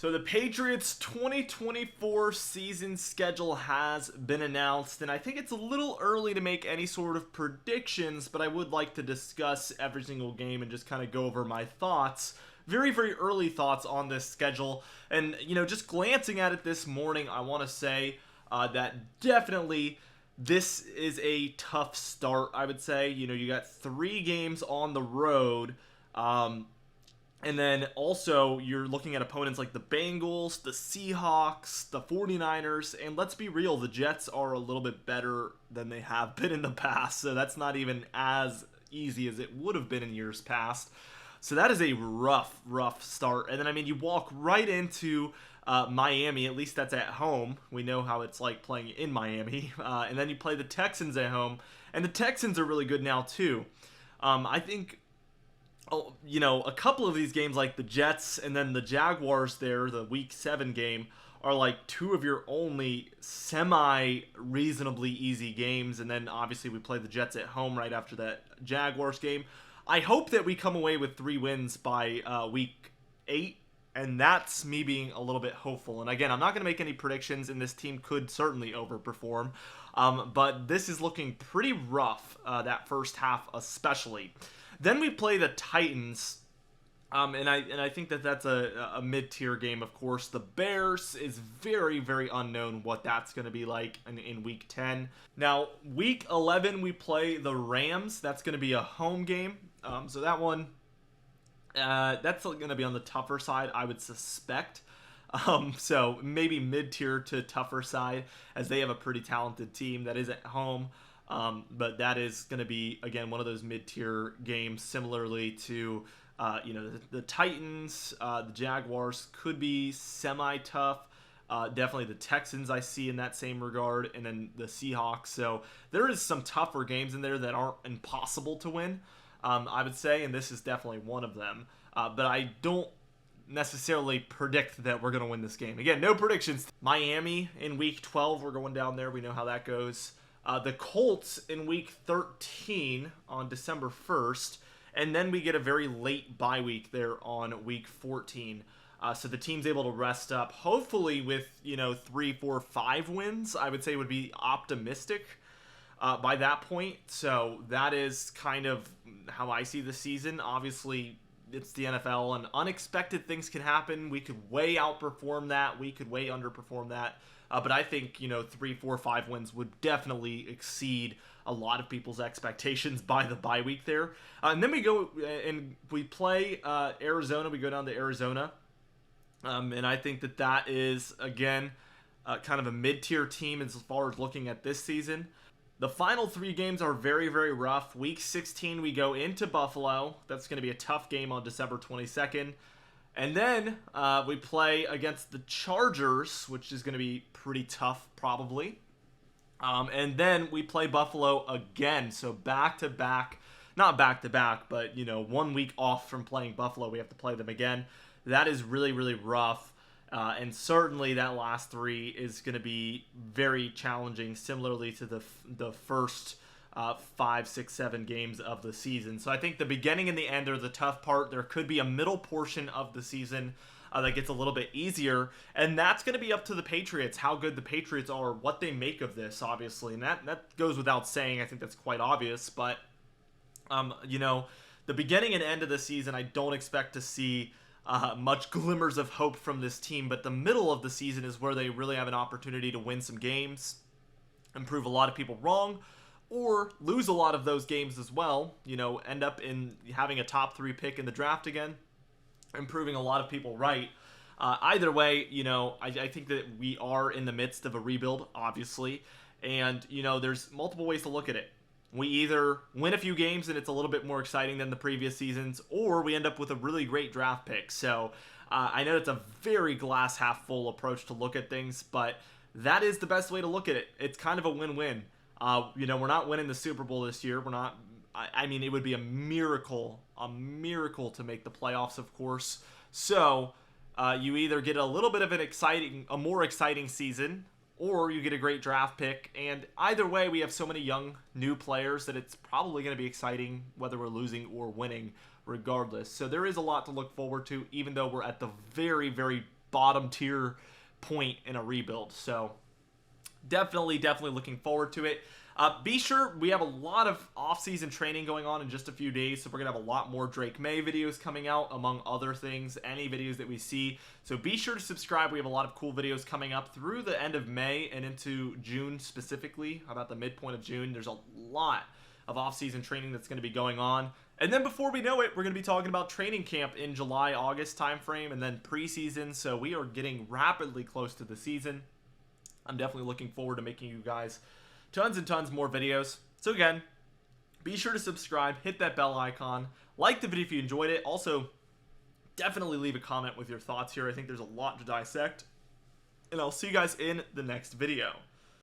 So the Patriots 2024 season schedule has been announced, and I think it's a little early to make any sort of predictions, but I would like to discuss every single game and just kind of go over my thoughts. Very, very early thoughts on this schedule. And, just glancing at it this morning, I want to say that definitely this is a tough start, I would say. You got 3 games on the road. And then also you're looking at opponents like the Bengals, the Seahawks, the 49ers, and let's be real, the Jets are a little bit better than they have been in the past, so that's not even as easy as it would have been in years past. So that is a rough start. And then, you walk right into Miami, at least that's at home. We know how it's like playing in Miami. And then you play the Texans at home, and the Texans are really good now too. I think a couple of these games like the Jets and then the Jaguars there, the week 7 game, are like 2 of your only semi-reasonably easy games. And then obviously we play the Jets at home right after that Jaguars game. I hope that we come away with 3 wins by week 8. And that's me being a little bit hopeful. And again, I'm not going to make any predictions, and this team could certainly overperform. But this is looking pretty rough, that first half especially. Then we play the Titans, and I think that's a mid-tier game, of course. The Bears is very, very unknown what that's going to be like in Week 10. Now, Week 11, we play the Rams. That's going to be a home game. So that one, that's going to be on the tougher side, I would suspect. So maybe mid-tier to tougher side, as they have a pretty talented team that is at home. But that is going to be, again, one of those mid-tier games, similarly to, the Titans. The Jaguars could be semi-tough. Definitely the Texans I see in that same regard, and then the Seahawks. So there is some tougher games in there that aren't impossible to win, I would say, and this is definitely one of them. But I don't necessarily predict that we're going to win this game. Again, no predictions. Miami in Week 12, we're going down there. We know how that goes. The Colts in Week 13 on December 1st, and then we get a very late bye week there on Week 14. So the team's able to rest up, hopefully with, 3, 4, 5 wins, I would say would be optimistic by that point. So that is kind of how I see the season. Obviously, it's the NFL, and unexpected things can happen. We could way outperform that. We could way underperform that. But I think, 3, 4, 5 wins would definitely exceed a lot of people's expectations by the bye week there. And then we go and we play Arizona. We go down to Arizona. And I think that is, again, kind of a mid-tier team as far as looking at this season. The final 3 games are very, very rough. Week 16, we go into Buffalo. That's going to be a tough game on December 22nd. And then we play against the Chargers, which is going to be pretty tough, probably. And then we play Buffalo again. So back-to-back, not back-to-back, but, 1 week off from playing Buffalo, we have to play them again. That is really, really rough. And certainly that last 3 is going to be very challenging, similarly to the first 5, 6, 7 games of the season. So I think the beginning and the end are the tough part. There could be a middle portion of the season that gets a little bit easier, and that's going to be up to the Patriots, how good the Patriots are, what they make of this, obviously. And that goes without saying. I think that's quite obvious. But, the beginning and end of the season, I don't expect to see much glimmers of hope from this team. But the middle of the season is where they really have an opportunity to win some games and prove a lot of people wrong, or lose a lot of those games as well, end up in having a top 3 pick in the draft again, and proving a lot of people right. Either way, I think that we are in the midst of a rebuild, obviously, and, there's multiple ways to look at it. We either win a few games and it's a little bit more exciting than the previous seasons, or we end up with a really great draft pick. So I know it's a very glass half full approach to look at things, but that is the best way to look at it. It's kind of a win-win. We're not winning the Super Bowl this year. We're not. It would be a miracle to make the playoffs, of course. So you either get a little bit of a more exciting season, or you get a great draft pick. And either way, we have so many young new players that it's probably going to be exciting whether we're losing or winning regardless. So there is a lot to look forward to, even though we're at the very, very bottom tier point in a rebuild. So definitely looking forward to it. Be sure, we have a lot of off-season training going on in just a few days, so we're going to have a lot more Drake May videos coming out, among other things, any videos that we see. So be sure to subscribe. We have a lot of cool videos coming up through the end of May and into June specifically, about the midpoint of June. There's a lot of off-season training that's going to be going on. And then before we know it, we're going to be talking about training camp in July, August timeframe, and then preseason. So we are getting rapidly close to the season. I'm definitely looking forward to making you guys tons and tons more videos. So again, be sure to subscribe, hit that bell icon, like the video if you enjoyed it. Also, definitely leave a comment with your thoughts here. I think there's a lot to dissect. And I'll see you guys in the next video.